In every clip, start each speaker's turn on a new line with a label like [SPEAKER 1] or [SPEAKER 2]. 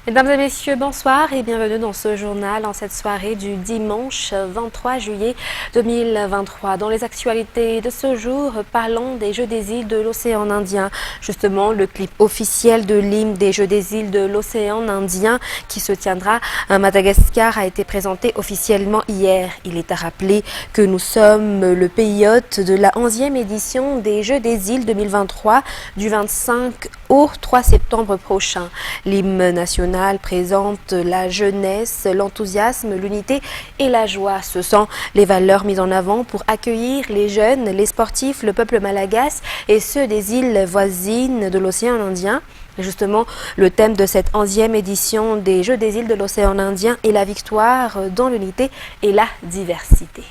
[SPEAKER 1] Mesdames et messieurs, bonsoir et bienvenue dans ce journal en cette soirée du dimanche 23 juillet 2023. Dans les actualités de ce jour, parlons des Jeux des îles de l'océan Indien. Justement, le clip officiel de l'hymne des Jeux des îles de l'océan Indien qui se tiendra à Madagascar a été présenté officiellement hier. Il est à rappeler que nous sommes le pays hôte de la 11e édition des Jeux des îles 2023 du 25 au 3 septembre prochain. L'hymne national présente la jeunesse, l'enthousiasme, l'unité et la joie. Ce sont les valeurs mises en avant pour accueillir les jeunes, les sportifs, le peuple malagasy et ceux des îles voisines de l'océan Indien. Justement, le thème de cette 11e édition des Jeux des îles de l'océan Indien est la victoire dans l'unité et la diversité.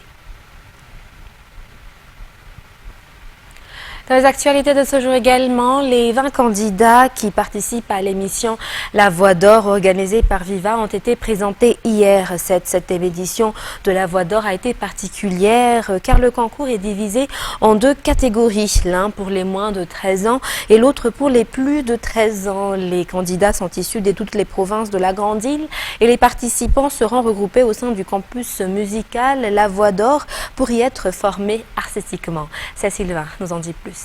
[SPEAKER 1] Dans les actualités de ce jour également, les 20 candidats qui participent à l'émission La Voix d'Or organisée par Viva ont été présentés hier. Cette 7e édition de La Voix d'Or a été particulière car le concours est divisé en deux catégories, l'un pour les moins de 13 ans et l'autre pour les plus de 13 ans. Les candidats sont issus de toutes les provinces de la Grande Île et les participants seront regroupés au sein du campus musical La Voix d'Or pour y être formés artistiquement. C'est Sylvain nous en dit plus.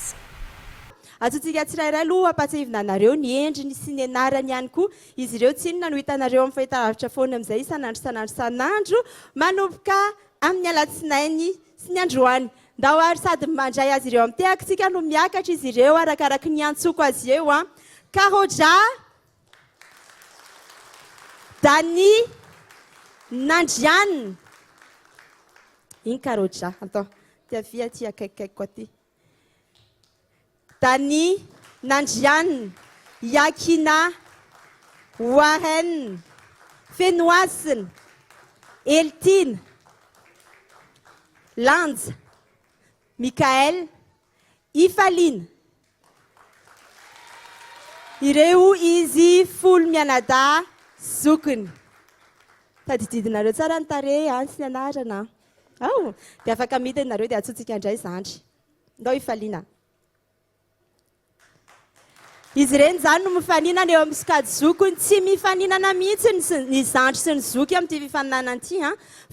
[SPEAKER 2] Atsotsika tsirairay aloha ampatsahivina anareo ny endriny sy ny anarany ihany koa izy ireo tsy inona no hitanareo amin'ny fahitalavitra foana amin'izay isanandro manomboka amin'ny alatsinainy sy ny androany nda ho ary sady mandray azy ireo amin'ny tehaksika no miakatra izy ireo arakaraky ny antsoko azy eo a Karodra Dany Nandrianina iny Karodra attends tiavia ty akaikikaiky koa ty Dany Nandrianina Yakina Warren Fenoasina Eltine Lanja Mikael Ifalina ireo izy folo mianadahy zokiny tadididinareo tsara ny tarehy sy ny anarana dia afaka midiny nareo dia atsotsika indray zandry ndao Ifalina izy ireny zany no mifaninana eo amin'ny sokady zokiny tsy mifaninana mihitsy ny zandry sy ny zoky amin'ity fifaninana ity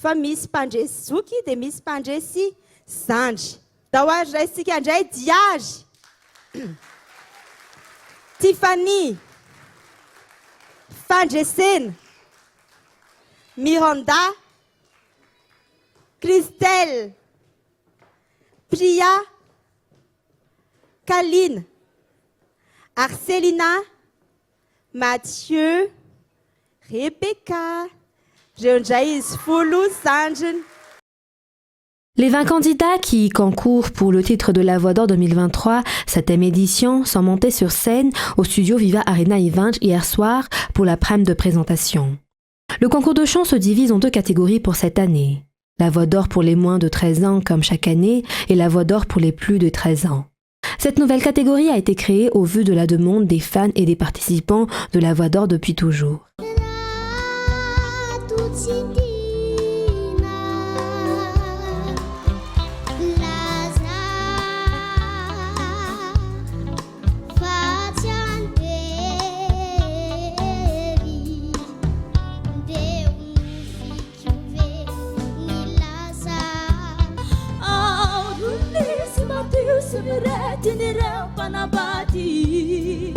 [SPEAKER 2] fa misy mpandresy zoky dia misy mpandresy zandry da ho ary raisitsika indray Diage Tiffany Fandresena Miranda Christelle Priya Kaline Arcelina, Mathieu, Rebecca,
[SPEAKER 1] les 20 candidats qui concourent pour le titre de la Voix d'Or 2023, 7e édition, sont montés sur scène au studio Viva Arena Event hier soir pour la prime de présentation. Le concours de chant se divise en deux catégories pour cette année. La Voix d'Or pour les moins de 13 ans comme chaque année et la Voix d'Or pour les plus de 13 ans. Cette nouvelle catégorie a été créée au vu de la demande des fans et des participants de la Voix d'Or depuis toujours.
[SPEAKER 3] Tinireu panabati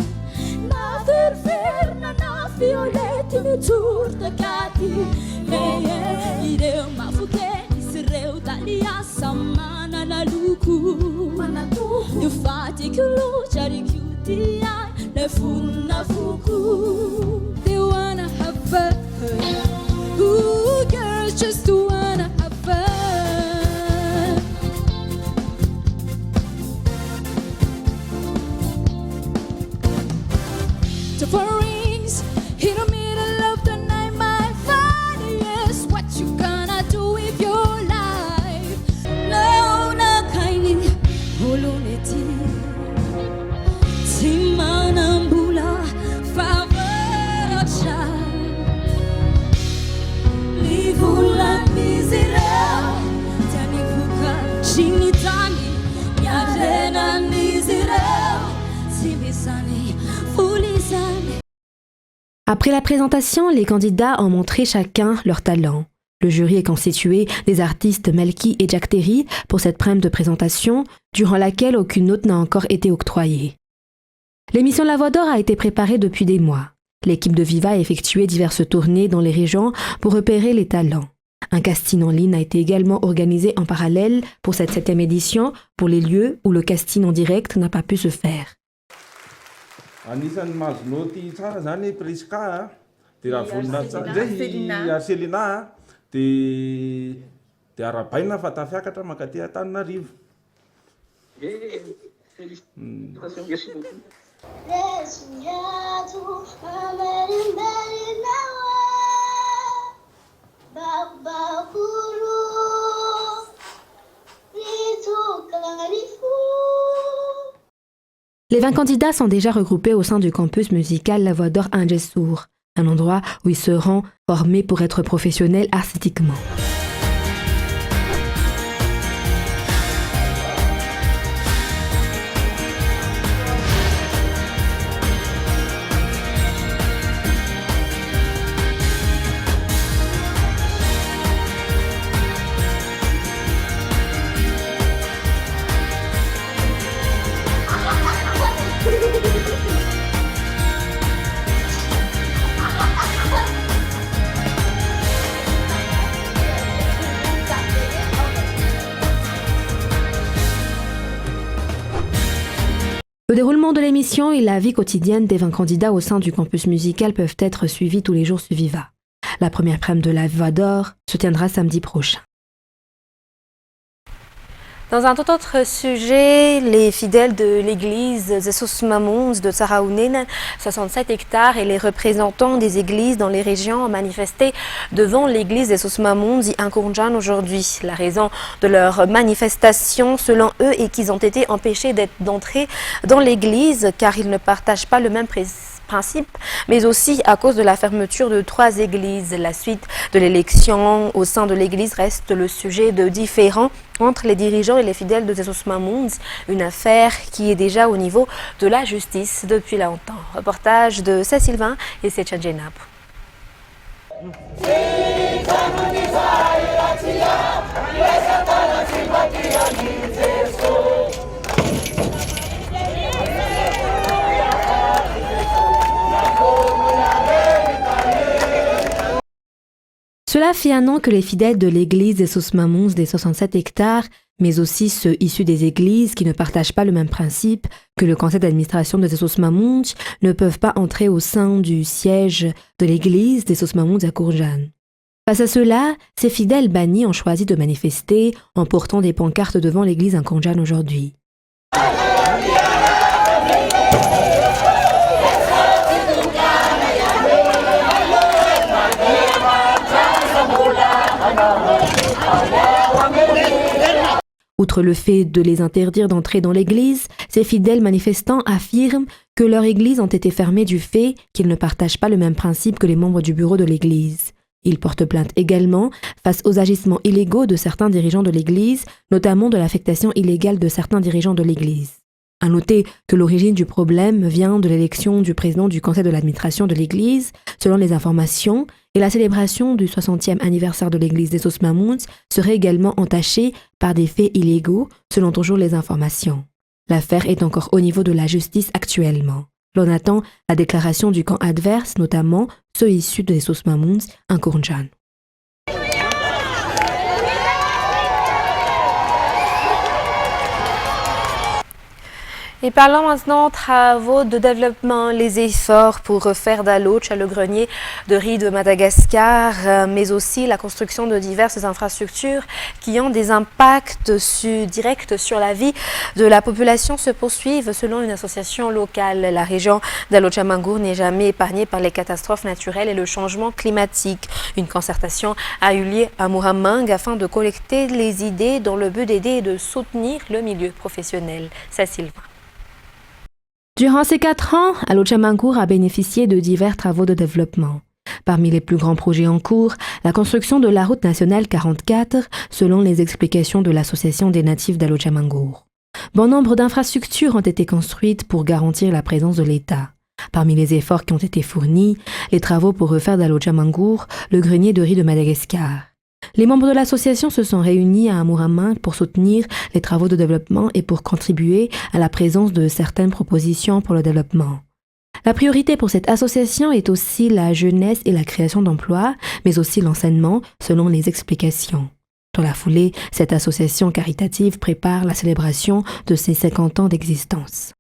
[SPEAKER 3] na ferferna na violete mi turta cati ireu mafuteni sireu dalia samana na luku you fati kulu chari cuti na funna fuku they wanna have fun ooh girls just wanna have fun. For rings in the middle of the night, my father, yes, what you gonna do with your life? No, na kaini holoneti simanambula favaracha livula
[SPEAKER 1] Après la présentation, les candidats ont montré chacun leur talent. Le jury est constitué des artistes Melki et Jack Terry pour cette prime de présentation, durant laquelle aucune note n'a encore été octroyée. L'émission La Voix d'Or a été préparée depuis des mois. L'équipe de Viva a effectué diverses tournées dans les régions pour repérer les talents. Un casting en ligne a été également organisé en parallèle pour cette 7e édition pour les lieux où le casting en direct n'a pas pu se faire.
[SPEAKER 4] Anisan'ny mahazo noty tsara zany Priska dia raha volona ndray Arselina dia arabaina fa tafiakatra mankaty Antananarivo.
[SPEAKER 1] Les 20 candidats sont déjà regroupés au sein du campus musical La Voix d'Or Angessour, un endroit où ils seront formés pour être professionnels artistiquement. Le déroulement de l'émission et la vie quotidienne des 20 candidats au sein du campus musical peuvent être suivis tous les jours sur Viva. La première prime de La Voix d'Or se tiendra samedi prochain. Dans un tout autre sujet, les fidèles de l'église Jesus Mamoun de Tsaraounen, 67 hectares, et les représentants des églises dans les régions ont manifesté devant l'église Jesus Mamoun d'Inkourjan aujourd'hui. La raison de leur manifestation, selon eux, est qu'ils ont été empêchés d'entrer dans l'église car ils ne partagent pas le même principe, mais aussi à cause de la fermeture de 3 églises. La suite de l'élection au sein de l'église reste le sujet de différends entre les dirigeants et les fidèles de Jesus Mamoun, une affaire qui est déjà au niveau de la justice depuis longtemps. Reportage de Sylvain et Secha Jenab. Cela fait un an que les fidèles de l'église Jesus Mamoun des 67 hectares, mais aussi ceux issus des églises qui ne partagent pas le même principe que le conseil d'administration de Jesus Mamoun, ne peuvent pas entrer au sein du siège de l'église des Jesus Mamoun à Kourjan. Face à cela, ces fidèles bannis ont choisi de manifester en portant des pancartes devant l'église à Kourjan aujourd'hui. Outre le fait de les interdire d'entrer dans l'église, ces fidèles manifestants affirment que leur église ont été fermées du fait qu'ils ne partagent pas le même principe que les membres du bureau de l'église. Ils portent plainte également face aux agissements illégaux de certains dirigeants de l'église, notamment de l'affectation illégale de certains dirigeants de l'église. À noter que l'origine du problème vient de l'élection du président du conseil de l'administration de l'église, selon les informations, et la célébration du 60e anniversaire de l'église des Jesus Mamoun serait également entachée par des faits illégaux, selon toujours les informations. L'affaire est encore au niveau de la justice actuellement. L'on attend la déclaration du camp adverse, notamment ceux issus de Jesus Mamoun en Kourjan. Et parlons maintenant travaux de développement, les efforts pour refaire Daloch, le grenier de riz de Madagascar, mais aussi la construction de diverses infrastructures qui ont des impacts directs sur la vie de la population se poursuivent selon une association locale. La région d'Alochamangour n'est jamais épargnée par les catastrophes naturelles et le changement climatique. Une concertation a eu lieu à Muramang afin de collecter les idées dans le but d'aider et de soutenir le milieu professionnel. C'est Sylvain. Durant ces 4 ans, Alochamangour a bénéficié de divers travaux de développement. Parmi les plus grands projets en cours, la construction de la route nationale 44, selon les explications de l'Association des natifs d'Alochamangour. Bon nombre d'infrastructures ont été construites pour garantir la présence de l'État.
[SPEAKER 5] Parmi les efforts qui ont été fournis, les travaux pour refaire d'Alojamangour le grenier de riz de Madagascar. Les membres de l'association se sont réunis à Amouramin pour soutenir les travaux de développement et pour contribuer à la présence de certaines propositions pour le développement. La priorité pour cette association est aussi la jeunesse et la création d'emplois, mais aussi l'enseignement, selon les explications. Dans la foulée, cette association caritative prépare la célébration de ses 50 ans d'existence.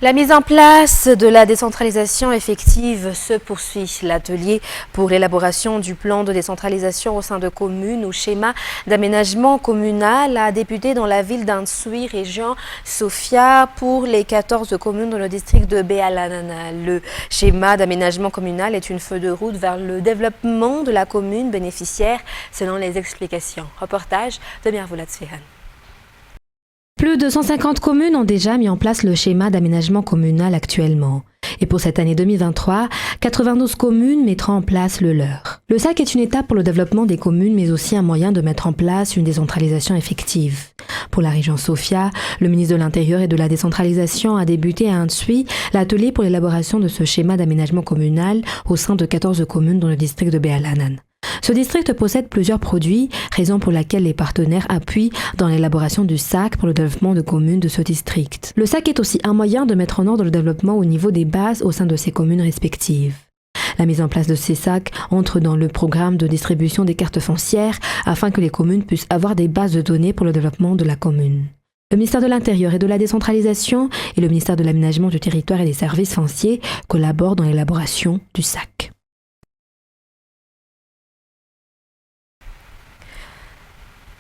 [SPEAKER 1] La mise en place de la décentralisation effective se poursuit. L'atelier pour l'élaboration du plan de décentralisation au sein de communes ou schéma d'aménagement communal a débuté dans la ville d'Antsui, région Sofia, pour les 14 communes dans le district de Bealanana. Le schéma d'aménagement communal est une feuille de route vers le développement de la commune bénéficiaire, selon les explications. Reportage de Mirvoula Tsvehan.
[SPEAKER 5] Plus de 150 communes ont déjà mis en place le schéma d'aménagement communal actuellement. Et pour cette année 2023, 92 communes mettront en place le leur. Le SAC est une étape pour le développement des communes, mais aussi un moyen de mettre en place une décentralisation effective. Pour la région Sofia, le ministre de l'Intérieur et de la décentralisation a débuté à Antsui l'atelier pour l'élaboration de ce schéma d'aménagement communal au sein de 14 communes dans le district de Bealanan. Ce district possède plusieurs produits, raison pour laquelle les partenaires appuient dans l'élaboration du SAC pour le développement de communes de ce district. Le SAC est aussi un moyen de mettre en ordre le développement au niveau des bases au sein de ces communes respectives. La mise en place de ces SAC entre dans le programme de distribution des cartes foncières afin que les communes puissent avoir des bases de données pour le développement de la commune. Le ministère de l'Intérieur et de la Décentralisation et le ministère de l'Aménagement du Territoire et des Services Fonciers collaborent dans l'élaboration du SAC.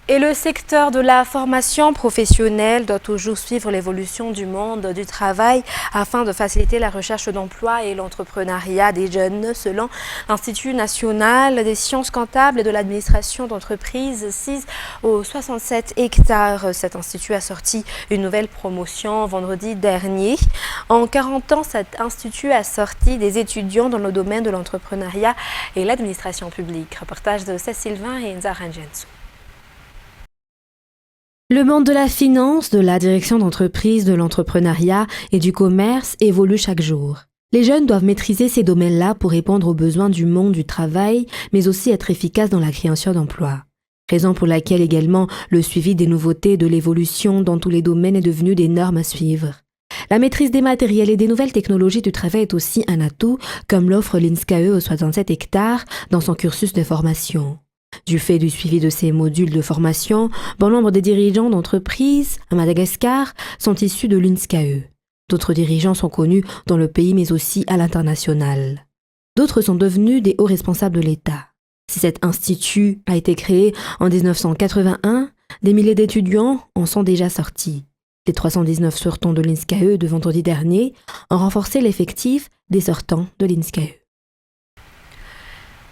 [SPEAKER 1] Et le secteur de la formation professionnelle doit toujours suivre l'évolution du monde du travail afin de faciliter la recherche d'emploi et l'entrepreneuriat des jeunes, selon l'Institut national des sciences comptables et de l'administration d'entreprise 6 aux 67 hectares. Cet institut a sorti une nouvelle promotion vendredi dernier. En 40 ans, cet institut a sorti des étudiants dans le domaine de l'entrepreneuriat et l'administration publique. Reportage de Cécile Sylvain et Enza Rangensu.
[SPEAKER 5] Le monde de la finance, de la direction d'entreprise, de l'entrepreneuriat et du commerce évolue chaque jour. Les jeunes doivent maîtriser ces domaines-là pour répondre aux besoins du monde du travail, mais aussi être efficaces dans la création d'emplois. Raison pour laquelle également le suivi des nouveautés et de l'évolution dans tous les domaines est devenu des normes à suivre. La maîtrise des matériels et des nouvelles technologies du travail est aussi un atout, comme l'offre l'INSCAE aux 67 hectares dans son cursus de formation. Du fait du suivi de ces modules de formation, bon nombre des dirigeants d'entreprises à Madagascar sont issus de l'INSCAE. D'autres dirigeants sont connus dans le pays mais aussi à l'international. D'autres sont devenus des hauts responsables de l'État. Si cet institut a été créé en 1981, des milliers d'étudiants en sont déjà sortis. Les 319 sortants de l'INSCAE de vendredi dernier ont renforcé l'effectif des sortants de l'INSCAE.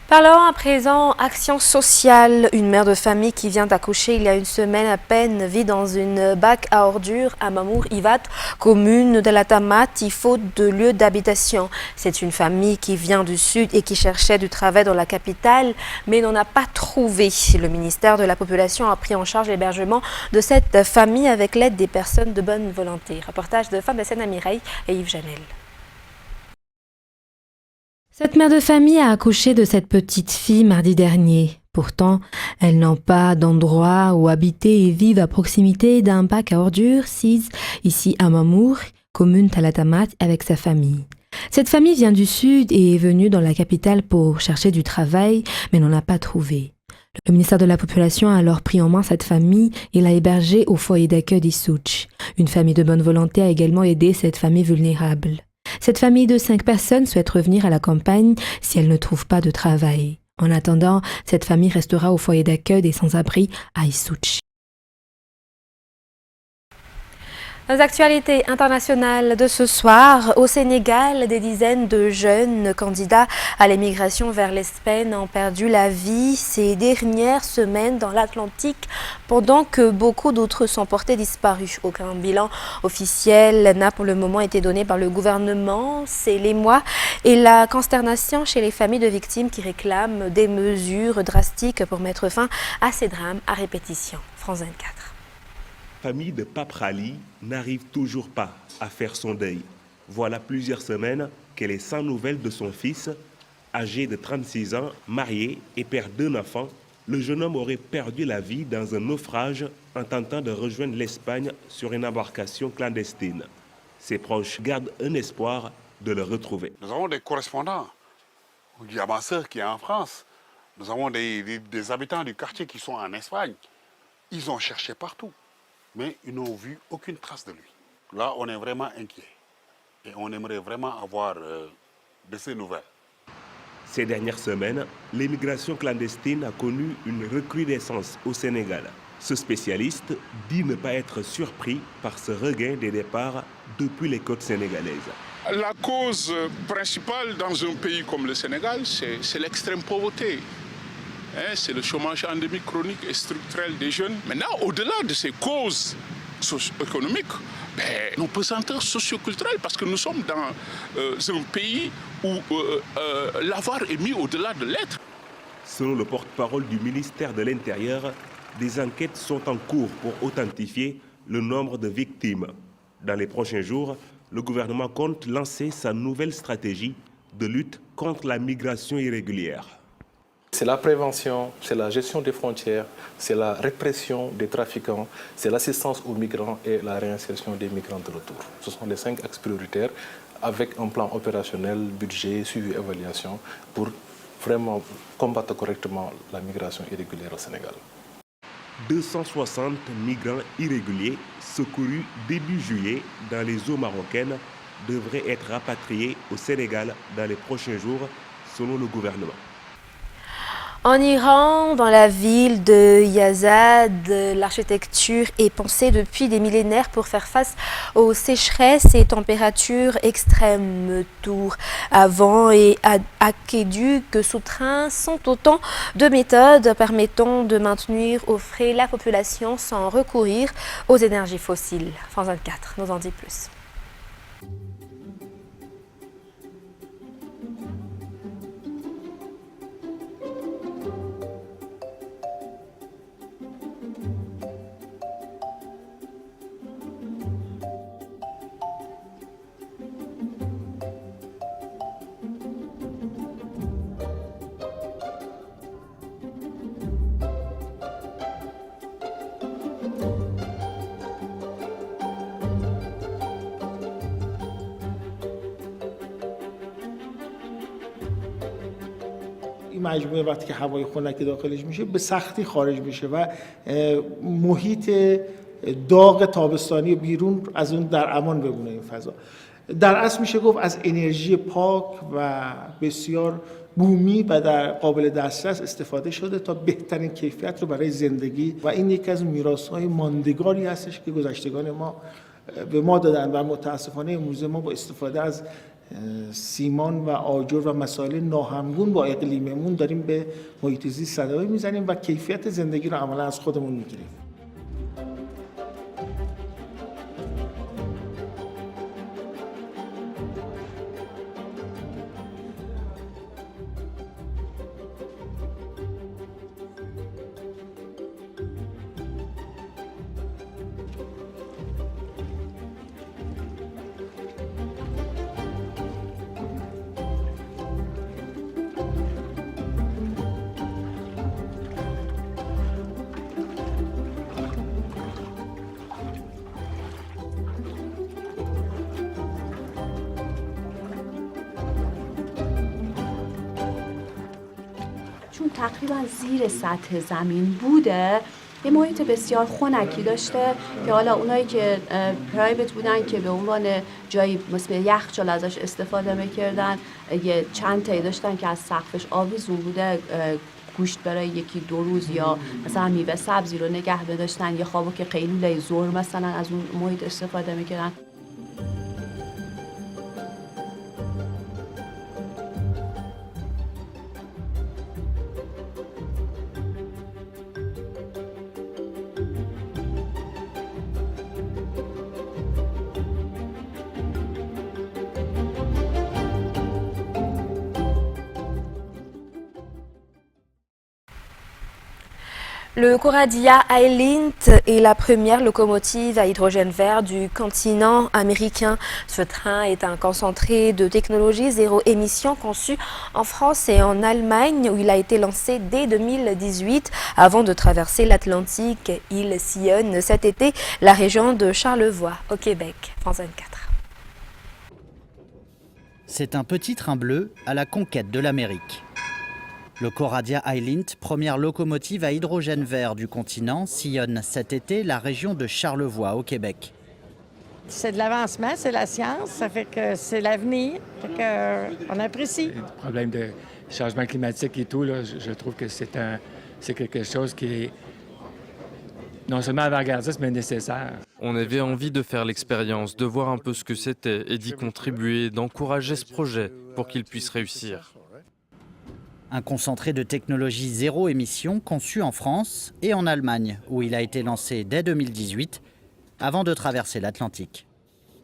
[SPEAKER 1] Parlons à présent action sociale. Une mère de famille qui vient d'accoucher il y a une semaine à peine vit dans une bac à ordures à Mamour-Ivat, commune de la Tamati, faute de lieu d'habitation. C'est une famille qui vient du sud et qui cherchait du travail dans la capitale, mais n'en a pas trouvé. Le ministère de la Population a pris en charge l'hébergement de cette famille avec l'aide des personnes de bonne volonté. Reportage de Fabien Mireille et Yves Janel.
[SPEAKER 5] Cette mère de famille a accouché de cette petite fille mardi dernier. Pourtant, elles n'ont pas d'endroit où habiter et vivent à proximité d'un bac à ordures sise ici à Mamour, commune Talatamat, avec sa famille. Cette famille vient du sud et est venue dans la capitale pour chercher du travail, mais n'en a pas trouvé. Le ministère de la Population a alors pris en main cette famille et l'a hébergée au foyer d'accueil d'Issouch. Une famille de bonne volonté a également aidé cette famille vulnérable. Cette famille de 5 personnes souhaite revenir à la campagne si elle ne trouve pas de travail. En attendant, cette famille restera au foyer d'accueil des sans-abri à Issouch.
[SPEAKER 1] Les actualités internationales de ce soir, au Sénégal, des dizaines de jeunes candidats à l'émigration vers l'Espagne ont perdu la vie ces dernières semaines dans l'Atlantique, pendant que beaucoup d'autres sont portés disparus. Aucun bilan officiel n'a pour le moment été donné par le gouvernement. C'est l'émoi et la consternation chez les familles de victimes qui réclament des mesures drastiques pour mettre fin à ces drames à répétition. France 24.
[SPEAKER 6] La famille de Pape Rally n'arrive toujours pas à faire son deuil. Voilà plusieurs semaines qu'elle est sans nouvelles de son fils. Âgé de 36 ans, marié et père d'un enfant, le jeune homme aurait perdu la vie dans un naufrage en tentant de rejoindre l'Espagne sur une embarcation clandestine. Ses proches gardent un espoir de le retrouver.
[SPEAKER 7] Nous avons des correspondants. Il y a ma sœur qui est en France. Nous avons des habitants du quartier qui sont en Espagne. Ils ont cherché partout, mais ils n'ont vu aucune trace de lui. Là, on est vraiment inquiet. Et on aimerait vraiment avoir de ces nouvelles.
[SPEAKER 6] Ces dernières semaines, l'immigration clandestine a connu une recrudescence au Sénégal. Ce spécialiste dit ne pas être surpris par ce regain des départs depuis les côtes sénégalaises.
[SPEAKER 8] La cause principale dans un pays comme le Sénégal, c'est l'extrême pauvreté. C'est le chômage endémique chronique et structurel des jeunes. Maintenant, au-delà de ces causes socio-économiques, nos pesanteurs socio-culturelles, parce que nous sommes dans un pays où l'avoir est mis au-delà de l'être.
[SPEAKER 6] Selon le porte-parole du ministère de l'Intérieur, des enquêtes sont en cours pour authentifier le nombre de victimes. Dans les prochains jours, le gouvernement compte lancer sa nouvelle stratégie de lutte contre la migration irrégulière.
[SPEAKER 9] C'est la prévention, c'est la gestion des frontières, c'est la répression des trafiquants, c'est l'assistance aux migrants et la réinsertion des migrants de retour. Ce sont les 5 axes prioritaires avec un plan opérationnel, budget, suivi, évaluation pour vraiment combattre correctement la migration irrégulière au Sénégal.
[SPEAKER 6] 260 migrants irréguliers secourus début juillet dans les eaux marocaines devraient être rapatriés au Sénégal dans les prochains jours, selon le gouvernement.
[SPEAKER 1] En Iran, dans la ville de Yazd, l'architecture est pensée depuis des millénaires pour faire face aux sécheresses et températures extrêmes. Tours à vent et aqueducs souterrains sont autant de méthodes permettant de maintenir au frais la population sans recourir aux énergies fossiles. France 24 nous en dit plus.
[SPEAKER 10] مجموعه وقتی که هوای خنک داخلش میشه به سختی خارج میشه و محیط داغ تابستانی بیرون از اون در امان بمونه این فضا. در اصل میشه گفت از انرژی پاک و بسیار بومی و در قابل دسترس استفاده شده تا بهترین کیفیت رو برای زندگی و این یکی از میراث‌های ماندگاری هستش که گذشتگان ما به ما دادن و متاسفانه امروز ما با استفاده از سیمان و آجر و مسائل ناهمگون با اقلیممون داریم به محیط زیست صدمه میزنیم و کیفیت زندگی رو عملا از خودمون میگیریم.
[SPEAKER 11] چون تقریبا زیر سطح زمین بوده یه محیط بسیار خنکی داشته که حالا اونایی که پرایوت بودن که به عنوان جایی مثل یخچال ازش استفاده میکردن یه چند تایی داشتن که از سقفش آویزون بوده گوشت برای یکی دو روز یا مثلا میوه سبزی رو نگه داشتن یه خوابو که قیلوله ظهر مثلا از اون محیط استفاده میکردن.
[SPEAKER 1] Le Coradia Highland est la première locomotive à hydrogène vert du continent américain. Ce train est un concentré de technologie zéro émission conçu en France et en Allemagne où il a été lancé dès 2018 avant de traverser l'Atlantique. Il sillonne cet été la région de Charlevoix au Québec. France 24.
[SPEAKER 12] C'est un petit train bleu à la conquête de l'Amérique. Le Coradia Highland, première locomotive à hydrogène vert du continent, sillonne cet été la région de Charlevoix au Québec.
[SPEAKER 13] C'est de l'avancement, c'est la science, ça fait que c'est l'avenir, on apprécie.
[SPEAKER 14] Le problème de changement climatique et tout, là, je trouve que c'est quelque chose qui est non seulement avant-gardiste, mais nécessaire.
[SPEAKER 15] On avait envie de faire l'expérience, de voir un peu ce que c'était et d'y contribuer, d'encourager ce projet pour qu'il puisse réussir.
[SPEAKER 12] Un concentré de technologie zéro émission conçu en France et en Allemagne, où il a été lancé dès 2018, avant de traverser l'Atlantique.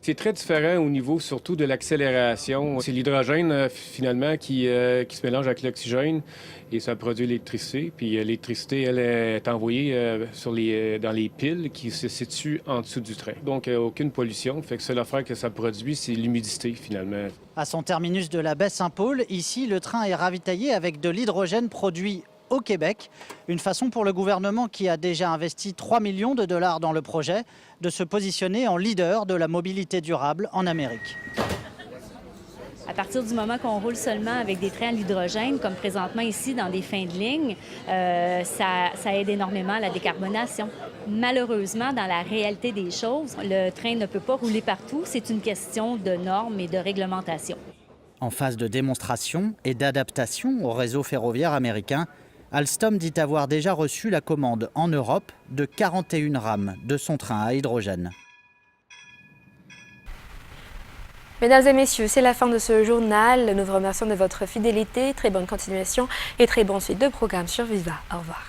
[SPEAKER 16] C'est très différent au niveau surtout de l'accélération. C'est l'hydrogène finalement qui se mélange avec l'oxygène et ça produit l'électricité. Puis l'électricité, elle est envoyée dans les piles qui se situent en dessous du train. Donc aucune pollution. Fait que seule affaire que ça produit, c'est l'humidité finalement.
[SPEAKER 12] À son terminus de la baie Saint-Paul, ici, le train est ravitaillé avec de l'hydrogène produit au Québec. Une façon pour le gouvernement qui a déjà investi 3 millions de dollars dans le projet de se positionner en leader de la mobilité durable en Amérique.
[SPEAKER 17] À partir du moment qu'on roule seulement avec des trains à l'hydrogène, comme présentement ici dans des fins de ligne, ça aide énormément à la décarbonation. Malheureusement, dans la réalité des choses, le train ne peut pas rouler partout. C'est une question de normes et de réglementation.
[SPEAKER 12] En phase de démonstration et d'adaptation au réseau ferroviaire américain, Alstom dit avoir déjà reçu la commande en Europe de 41 rames de son train à hydrogène.
[SPEAKER 1] Mesdames et messieurs, c'est la fin de ce journal. Nous vous remercions de votre fidélité. Très bonne continuation et très bonne suite de programme sur Viva. Au revoir.